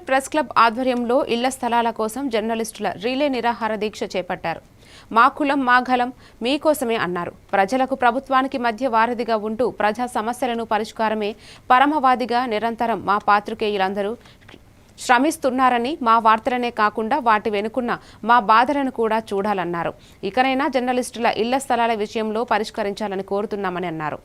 Press club ఆధ్వర్యంలో ఇళ్ల స్థలాల కోసం జర్నలిస్టుల రిలే నిరాహార దీక్ష చేపట్టారు. మా కులం మా గలం మీకోసమే అన్నారు. ప్రజలకు ప్రభుత్వానికి మధ్య వారధిగా ఉంటూ ప్రజా సమస్యలను పరిష్కారమే పరమవాదిగా నిరంతరం మా పాత్రికేయులందరూ శ్రమిస్తున్నారని, మా వార్తలనే కాకుండా వాటి వెనుకున్న మా బాధలను కూడా చూడాలన్నారు. ఇకనైనా జర్నలిస్టుల ఇళ్ల స్థలాల విషయంలో పరిష్కరించాలని కోరుతున్నామని అన్నారు.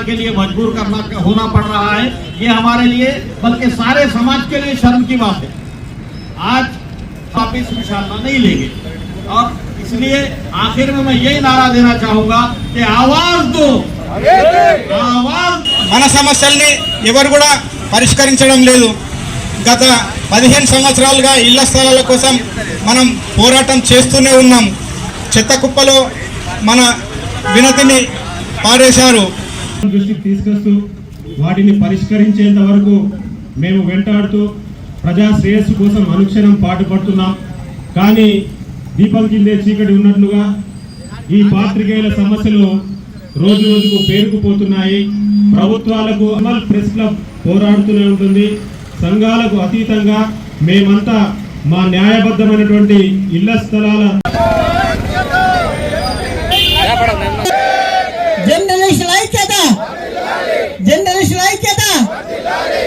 के लिए मजबूर करना होना पड़ रहा है, ये हमारे लिए बल्कि सारे समाज के लिए शर्म की बात है। आज वापिस निशाना नहीं लेंगे और इसलिए आखिर में मैं यही नारा देना चाहूंगा कि आवाज दो, आवाज। మన సమస్యల్ని ఎవరు కూడా పరిష్కరించడం లేదు. గత 15 సంవత్సరాలుగా ఇళ్ల స్థలాల కోసం మనం పోరాటం చేస్తూనే ఉన్నాం. చెత్త కుప్పలో మన వినతిని పారేశారు. దృష్టికి తీసుకొస్తూ వాటిని పరిష్కరించేంత వరకు మేము వెంటాడుతూ ప్రజా శ్రేయస్సు కోసం అనుక్షణం పాటుపడుతున్నాం. కానీ దీపం కిందే చీకటి ఉన్నట్లుగా ఈ పాత్రికేయుల సమస్యలు రోజు రోజుకు పేరుకుపోతున్నాయి. ప్రభుత్వాలకు అమల్ ప్రెస్ క్లబ్ పోరాడుతూనే ఉంటుంది. సంఘాలకు అతీతంగా మేమంతా మా న్యాయబద్ధమైనటువంటి ఇళ్ల స్థలాల